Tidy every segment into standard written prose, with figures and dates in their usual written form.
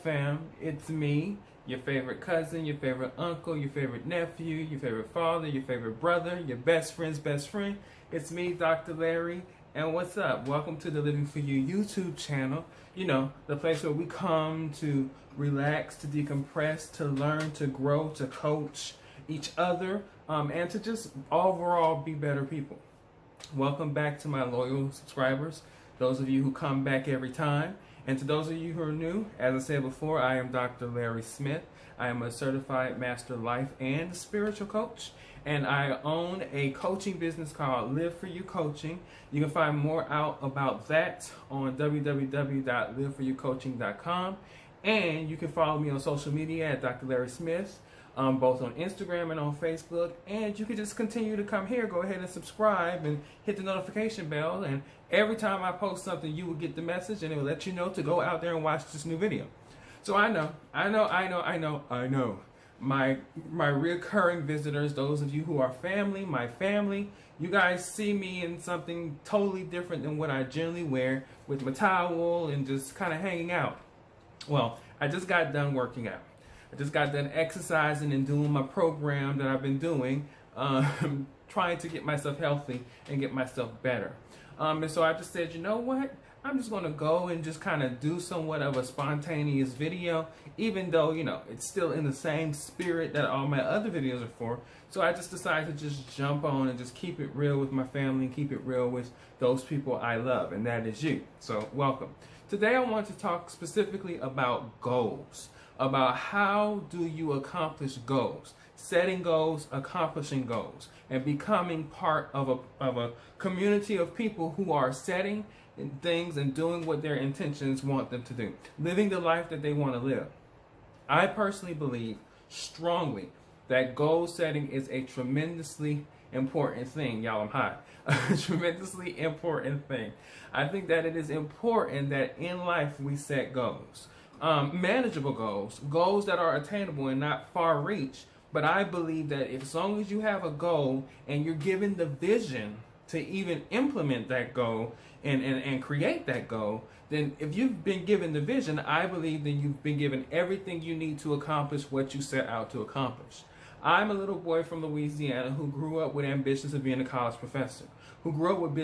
fam? It's me, your favorite cousin, your favorite uncle, your favorite nephew, your favorite father, your favorite brother, your best friend's best friend. It's me, Dr. Larry, and what's up? Welcome to the Living For You YouTube channel. You know, the place where we come to relax, to decompress, to learn, to grow, to coach each other, and to just overall be better people. Welcome back to my loyal subscribers, those of you who come back every time. And to those of you who are new, as I said before, I am Dr. Larry Smith. I am a certified master life and spiritual coach, and I own a coaching business called Live For You Coaching. You can find more out about that on www.liveforyoucoaching.com, and you can follow me on social media at Dr. Larry Smith, both on Instagram and on Facebook. And you can just continue to come here, go ahead and subscribe and hit the notification bell, and every time I post something, you will get the message and it will let you know to go out there and watch this new video. So I know, my recurring visitors, those of you who are family, my family, you guys see me in something totally different than what I generally wear, with my towel and just kind of hanging out. Well, I just got done working out. I just got done exercising and doing my program that I've been doing, trying to get myself healthy and get myself better. And so I just said, you know what? I'm just going to go and just kind of do somewhat of a spontaneous video, even though, you know, it's still in the same spirit that all my other videos are for. So I just decided to just jump on and just keep it real with my family and keep it real with those people I love, and that is you. So welcome. Today I want to talk specifically about goals, about how do you accomplish goals, setting goals, accomplishing goals, and becoming part of a community of people who are setting things and doing what their intentions want them to do, living the life that they want to live. I personally believe strongly that goal setting is a tremendously important thing. Y'all, I'm high. A tremendously important thing. I think that it is important that in life we set goals. Manageable goals, goals that are attainable and not far reach. But I believe that as long as you have a goal and you're given the vision to even implement that goal and create that goal, then if you've been given the vision, I believe that you've been given everything you need to accomplish what you set out to accomplish. I'm a little boy from Louisiana who grew up with ambitions of being a college professor, who grew up with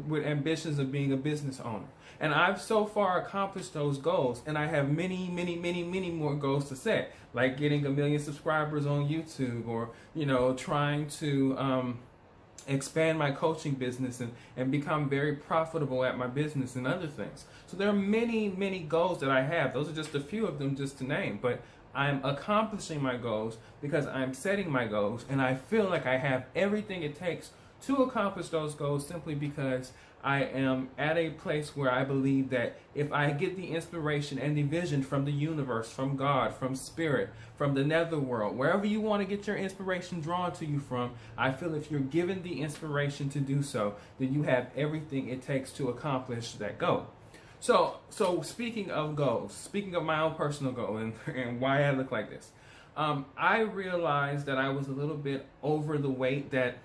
with ambitions of being a business owner. And I've so far accomplished those goals, and I have many more goals to set, like getting 1 million subscribers on YouTube, or, you know, trying to expand my coaching business and become very profitable at my business and other things. So there are many goals that I have. Those are just a few of them just to name, but I'm accomplishing my goals because I'm setting my goals, and I feel like I have everything it takes to accomplish those goals simply because I am at a place where I believe that if I get the inspiration and the vision from the universe, from God, from spirit, from the netherworld, wherever you want to get your inspiration drawn to you from, I feel if you're given the inspiration to do so, then you have everything it takes to accomplish that goal. So speaking of goals, speaking of my own personal goal and why I look like this, I realized that I was a little bit over the weight that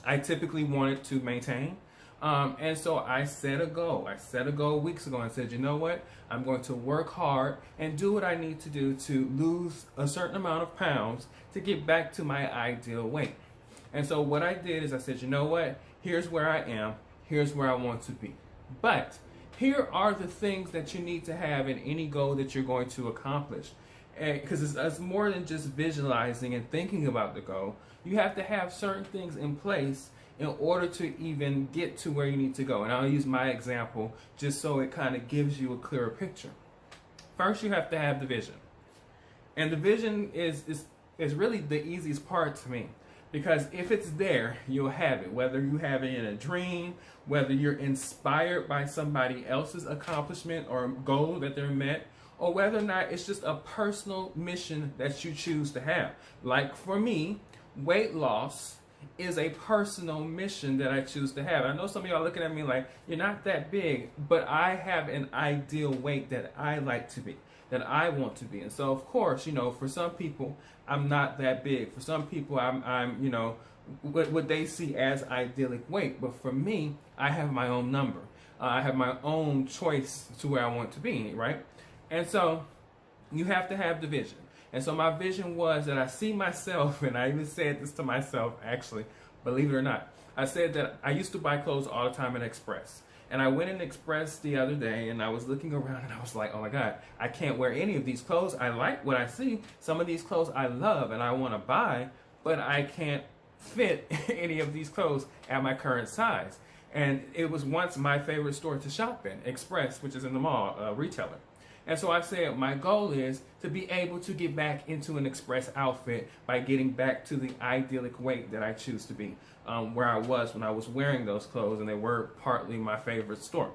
I typically wanted to maintain. And so I set a goal. I set a goal weeks ago and said, you know what? I'm going to work hard and do what I need to do to lose a certain amount of pounds to get back to my ideal weight. And so what I did is I said, you know what? Here's where I am. Here's where I want to be. But here are the things that you need to have in any goal that you're going to accomplish. Because it's more than just visualizing and thinking about the goal. You have to have certain things in place in order to even get to where you need to go. And I'll use my example just so it kind of gives you a clearer picture. First, you have to have the vision. And the vision is really the easiest part to me. Because if it's there, you'll have it. Whether you have it in a dream, whether you're inspired by somebody else's accomplishment or goal that they're met, or whether or not it's just a personal mission that you choose to have. Like for me, weight loss is a personal mission that I choose to have. I know some of y'all looking at me like, you're not that big, but I have an ideal weight that I like to be, that I want to be. And so of course, you know, for some people, I'm not that big. For some people, I'm you know, what they see as idyllic weight. But for me, I have my own number. I have my own choice to where I want to be, right? And so You have to have the vision. And so my vision was that I see myself, and I even said this to myself, actually, believe it or not. I said that I used to buy clothes all the time at Express. And I went in Express the other day, and I was looking around, and I was like, oh my God, I can't wear any of these clothes. I like what I see. Some of these clothes I love and I want to buy, but I can't fit any of these clothes at my current size. And it was once my favorite store to shop in, Express, which is in the mall, retailer. And so I said my goal is to be able to get back into an Express outfit by getting back to the idyllic weight that I choose to be, where I was when I was wearing those clothes, and they were partly my favorite store.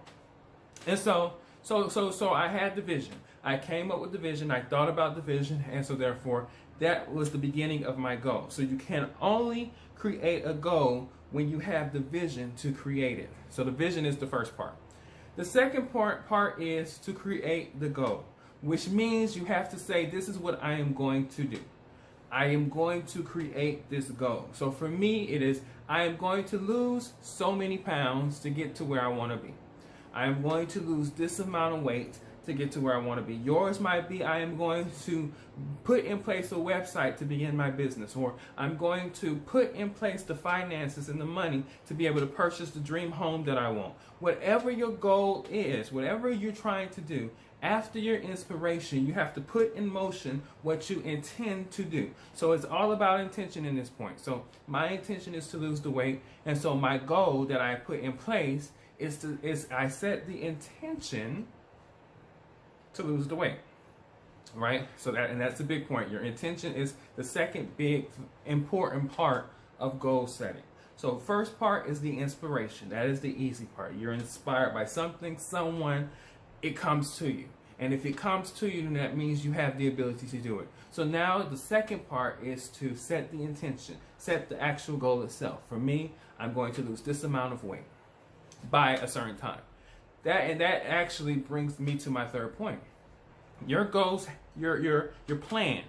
And so I had the vision. I came up with the vision. I thought about the vision, and so therefore that was the beginning of my goal. So you can only create a goal when you have the vision to create it. So the vision is the first part. The second part is to create the goal, which means you have to say, this is what I am going to do. I am going to create this goal. So for me, it is, I am going to lose so many pounds to get to where I want to be. I am going to lose this amount of weight to get to where I want to be. Yours might be, I am going to put in place a website to begin my business, or I'm going to put in place the finances and the money to be able to purchase the dream home that I want. Whatever your goal is, whatever you're trying to do, after your inspiration, you have to put in motion what you intend to do. So it's all about intention in this point. So my intention is to lose the weight, and so my goal that I put in place is I set the intention to lose the weight, right? So that's the big point. Your intention is the second big important part of goal setting. So first part is the inspiration. That is the easy part. You're inspired by something, someone, it comes to you. And if it comes to you, then that means you have the ability to do it. So now the second part is to set the intention, set the actual goal itself. For me, I'm going to lose this amount of weight by a certain time. That actually brings me to my third point. Your goals, your plan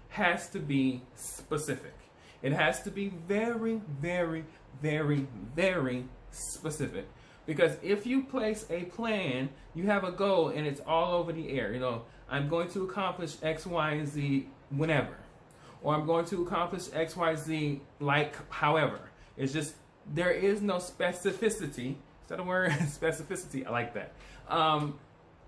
has to be specific. It has to be very, very, very, very specific. Because if you place a plan, you have a goal and it's all over the air. You know, I'm going to accomplish X, Y, and Z whenever. Or I'm going to accomplish X, Y, Z like however. It's just, there is no specificity. Is that a word? Specificity. I like that. On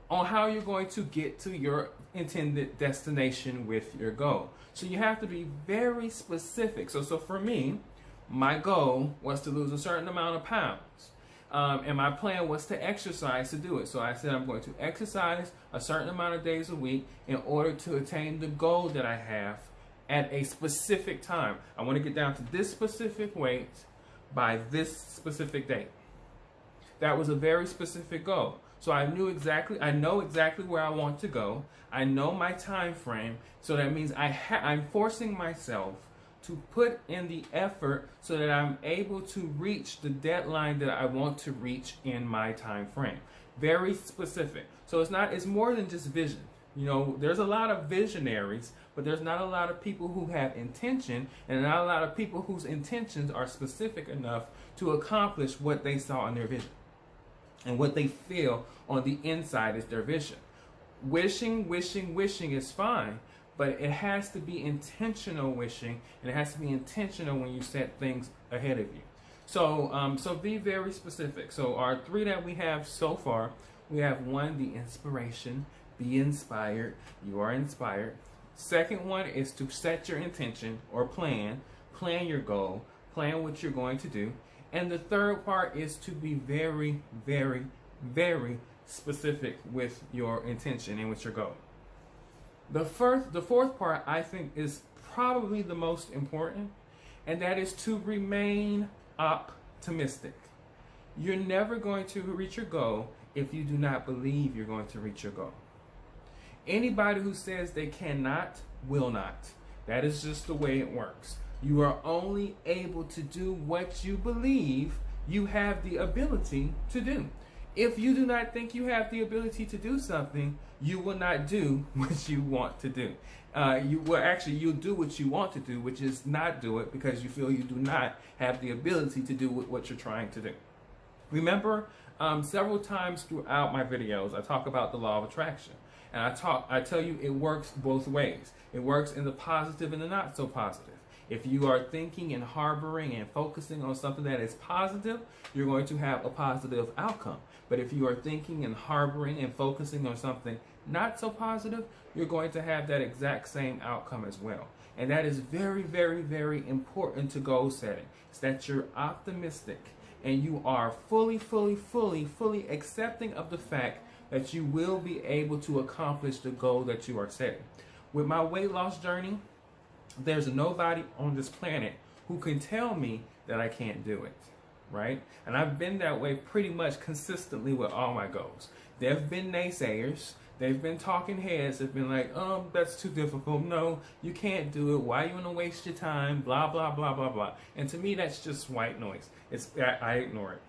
how you're going to get to your intended destination with your goal. So you have to be very specific. So for me, my goal was to lose a certain amount of pounds. And my plan was to exercise to do it. So I said I'm going to exercise a certain amount of days a week in order to attain the goal that I have at a specific time. I want to get down to this specific weight by this specific date. That was a very specific goal. So I know exactly where I want to go. I know my time frame. So that means I'm forcing myself to put in the effort so that I'm able to reach the deadline that I want to reach in my time frame. Very specific. So it's more than just vision. You know, there's a lot of visionaries, but there's not a lot of people who have intention, and not a lot of people whose intentions are specific enough to accomplish what they saw in their vision. And what they feel on the inside is their vision. Wishing is fine, but it has to be intentional wishing, and it has to be intentional when you set things ahead of you. So be very specific. So our three that we have so far, we have one, the inspiration. Be inspired. You are inspired. Second one is to set your intention or plan your goal, plan what you're going to do. And the third part is to be very, very, very specific with your intention and with your goal. The fourth part, I think, is probably the most important, and that is to remain optimistic. You're never going to reach your goal if you do not believe you're going to reach your goal. Anybody who says they cannot will not. That is just the way it works. You are only able to do what you believe you have the ability to do. If you do not think you have the ability to do something, you will not do what you want to do. You'll do what you want to do, which is not do it because you feel you do not have the ability to do what you're trying to do. Remember, several times throughout my videos, I talk about the law of attraction. And I tell you, it works both ways. It works in the positive and the not so positive. If you are thinking and harboring and focusing on something that is positive, you're going to have a positive outcome. But if you are thinking and harboring and focusing on something not so positive, you're going to have that exact same outcome as well. And that is very, very, very important to goal setting. It's that you're optimistic and you are fully accepting of the fact that you will be able to accomplish the goal that you are setting. With my weight loss journey, there's nobody on this planet who can tell me that I can't do it, right? And I've been that way pretty much consistently with all my goals. There have been naysayers. They've been talking heads. They've been like, oh, that's too difficult. No, you can't do it. Why are you going to waste your time? Blah, blah, blah, blah, blah. And to me, that's just white noise. I ignore it.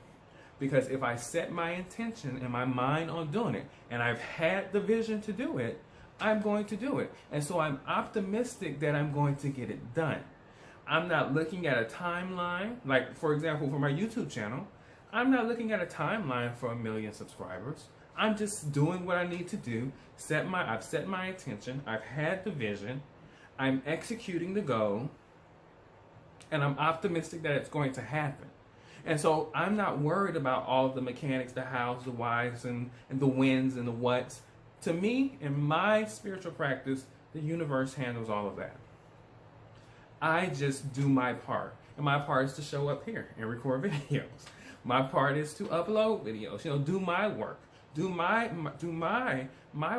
Because if I set my intention and my mind on doing it, and I've had the vision to do it, I'm going to do it. And so I'm optimistic that I'm going to get it done. I'm not looking at a timeline. Like, for example, for my YouTube channel, I'm not looking at a timeline for 1 million subscribers. I'm just doing what I need to do. I've set my intention. I've had the vision. I'm executing the goal. And I'm optimistic that it's going to happen. And so I'm not worried about all of the mechanics, the hows, the whys, and the whens and the whats. To me, in my spiritual practice, the universe handles all of that. I just do my part. And my part is to show up here and record videos. My part is to upload videos, do my work. Do my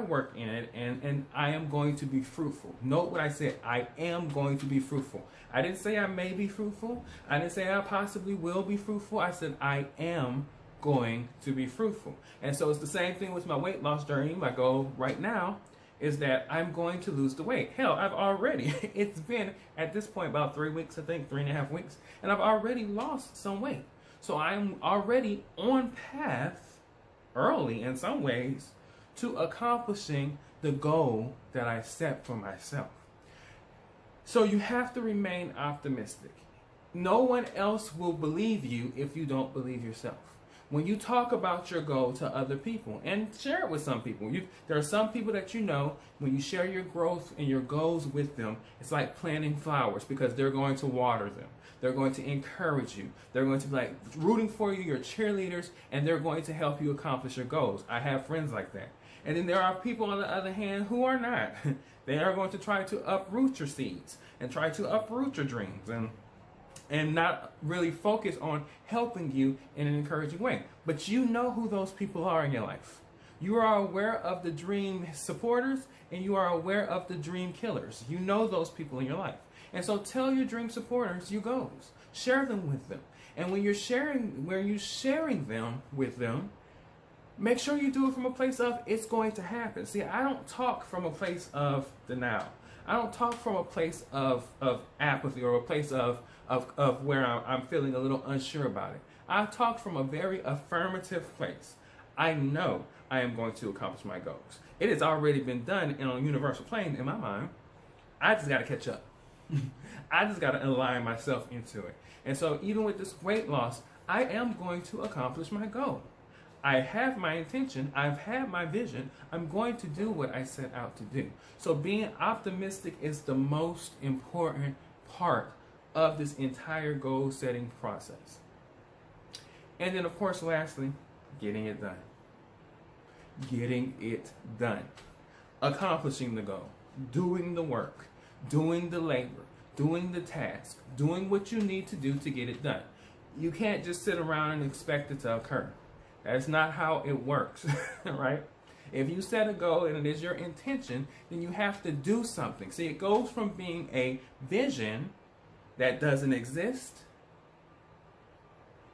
work in it, and I am going to be fruitful. Note what I said. I am going to be fruitful. I didn't say I may be fruitful. I didn't say I possibly will be fruitful. I said I am going to be fruitful. And so it's the same thing with my weight loss journey. My goal right now is that I'm going to lose the weight. Hell, I've already, it's been at this point about 3 weeks, I think, 3.5 weeks, and I've already lost some weight. So I'm already on path, early in some ways, to accomplishing the goal that I set for myself. So you have to remain optimistic. No one else will believe you if you don't believe yourself. When you talk about your goal to other people, and share it with some people, there are some people that when you share your growth and your goals with them, it's like planting flowers, because they're going to water them. They're going to encourage you. They're going to be like rooting for you, your cheerleaders, and they're going to help you accomplish your goals. I have friends like that. And then there are people, on the other hand, who are not. They are going to try to uproot your seeds and try to uproot your dreams and not really focus on helping you in an encouraging way. But you know who those people are in your life. You are aware of the dream supporters, and you are aware of the dream killers. You know those people in your life. And so tell your dream supporters your goals. Share them with them. And when you're sharing them with them, make sure you do it from a place of it's going to happen. See, I don't talk from a place of denial. I don't talk from a place of apathy or a place of where I'm feeling a little unsure about it. I talk from a very affirmative place. I know I am going to accomplish my goals. It has already been done on a universal plane in my mind. I just got to catch up. I just got to align myself into it. And so even with this weight loss, I am going to accomplish my goal. I have my intention. I've had my vision. I'm going to do what I set out to do. So being optimistic is the most important part of this entire goal setting process. And then, of course, lastly, getting it done. Getting it done. Accomplishing the goal. Doing the work. Doing the labor. Doing the task. Doing what you need to do to get it done. You can't just sit around and expect it to occur. That's not how it works, right? If you set a goal and it is your intention, then you have to do something. See, it goes from being a vision that doesn't exist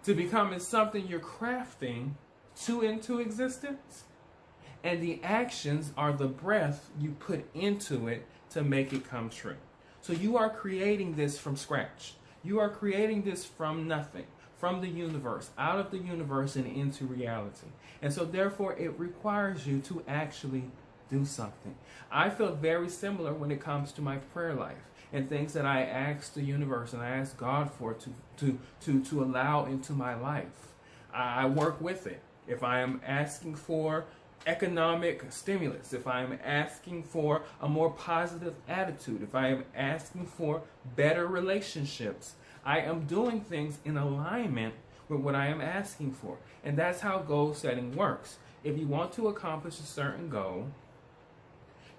to becoming something you're crafting into existence. And the actions are the breath you put into it to make it come true. So you are creating this from scratch. You are creating this from nothing, from the universe, out of the universe and into reality. And so therefore it requires you to actually do something. I feel very similar when it comes to my prayer life and things that I ask the universe and I ask God for to allow into my life. I work with it. If I am asking for economic stimulus, if I am asking for a more positive attitude, if I am asking for better relationships, I am doing things in alignment with what I am asking for. And that's how goal setting works. If you want to accomplish a certain goal,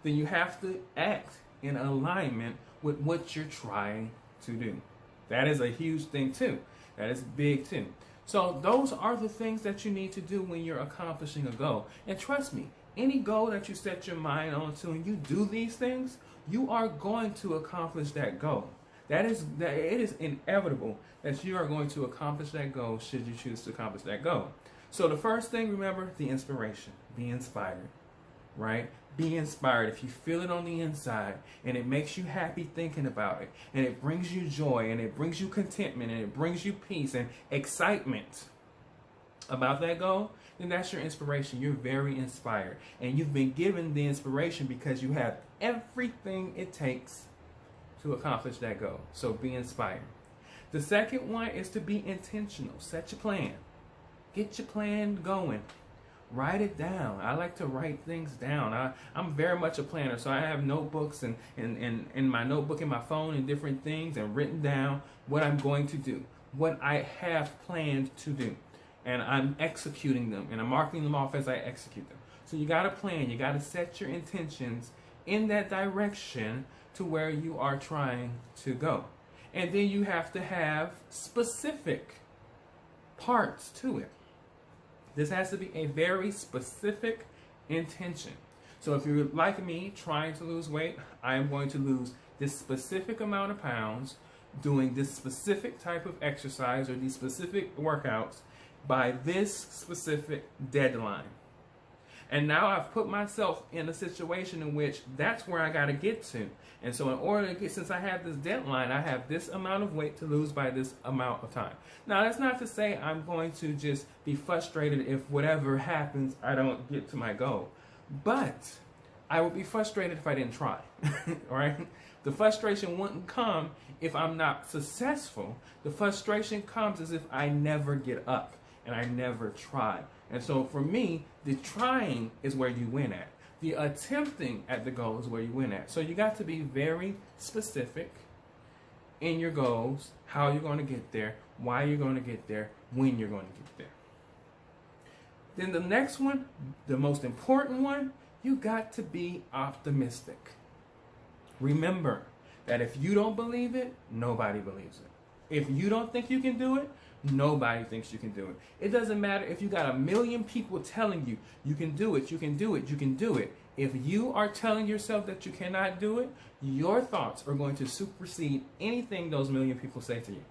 then you have to act in alignment with what you're trying to do. That is a huge thing too. That is big too. So those are the things that you need to do when you're accomplishing a goal. And trust me, any goal that you set your mind onto and you do these things, you are going to accomplish that goal. It is inevitable that you are going to accomplish that goal should you choose to accomplish that goal. So the first thing, remember, the inspiration. Be inspired, right? Be inspired. If you feel it on the inside and it makes you happy thinking about it, and it brings you joy, and it brings you contentment, and it brings you peace and excitement about that goal, then that's your inspiration. You're very inspired. And you've been given the inspiration because you have everything it takes to accomplish that goal. So be inspired. The second one is to be intentional. Set your plan. Get your plan going. Write it down. I like to write things down. I'm very much a planner, so I have notebooks and in my notebook in my phone and different things, and written down what I'm going to do, what I have planned to do, and I'm executing them, and I'm marking them off as I execute them. So you got to plan. You got to set your intentions in that direction to where you are trying to go. And then you have to have specific parts to it. This has to be a very specific intention. So if you're like me, trying to lose weight, I am going to lose this specific amount of pounds doing this specific type of exercise or these specific workouts by this specific deadline. And now I've put myself in a situation in which that's where I got to get to. And so in order to get, since I have this deadline, I have this amount of weight to lose by this amount of time. Now, that's not to say I'm going to just be frustrated if whatever happens, I don't get to my goal. But I would be frustrated if I didn't try, right? The frustration wouldn't come if I'm not successful. The frustration comes as if I never get up and I never try. And so for me, the trying is where you win at. The attempting at the goal is where you win at. So you got to be very specific in your goals, how you're going to get there, why you're going to get there, when you're going to get there. Then the next one, the most important one, you got to be optimistic. Remember that if you don't believe it, nobody believes it. If you don't think you can do it, nobody thinks you can do it. It doesn't matter if you got 1 million people telling you, you can do it, you can do it, you can do it. If you are telling yourself that you cannot do it, your thoughts are going to supersede anything those 1 million people say to you.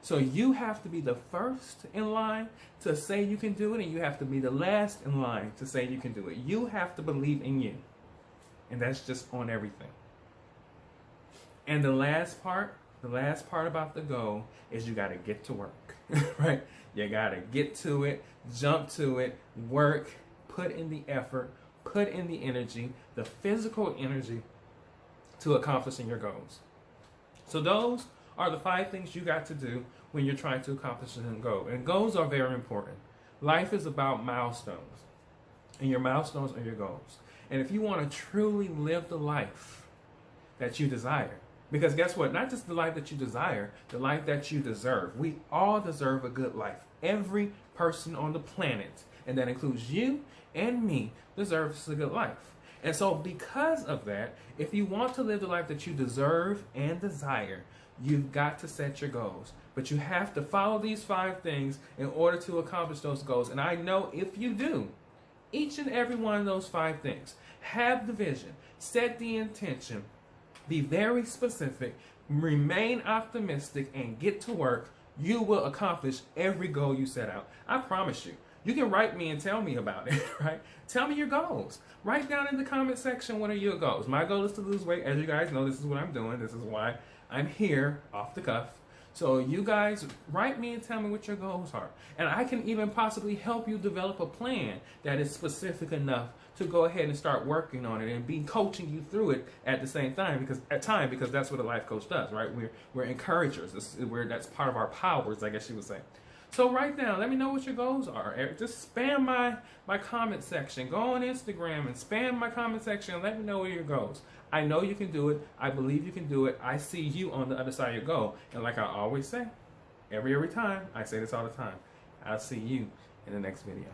So you have to be the first in line to say you can do it, and you have to be the last in line to say you can do it. You have to believe in you. And that's just on everything. And the last part about the goal is you got to get to work, right? You got to get to it, jump to it, work, put in the effort, put in the energy, the physical energy to accomplishing your goals. So those are the 5 things you got to do when you're trying to accomplish a goal. And goals are very important. Life is about milestones, and your milestones are your goals. And if you want to truly live the life that you desire, because guess what? Not just the life that you desire, the life that you deserve. We all deserve a good life. Every person on the planet, and that includes you and me, deserves a good life. And so because of that, if you want to live the life that you deserve and desire, you've got to set your goals. But you have to follow these 5 things in order to accomplish those goals. And I know if you do, each and every one of those 5 things, have the vision, set the intention, be very specific, remain optimistic, and get to work, you will accomplish every goal you set out. I promise you. You can write me and tell me about it, right? Tell me your goals. Write down in the comment section, what are your goals? My goal is to lose weight. As you guys know, this is what I'm doing. This is why I'm here off the cuff. So you guys write me and tell me what your goals are. And I can even possibly help you develop a plan that is specific enough to go ahead and start working on it and be coaching you through it at the same time, because that's what a life coach does, right? We're encouragers. That's part of our powers, I guess you would say. So write down, let me know what your goals are. Just spam my comment section. Go on Instagram and spam my comment section and let me know what your goals. I know you can do it. I believe you can do it. I see you on the other side of your goal. And like I always say, every time, I say this all the time, I'll see you in the next video.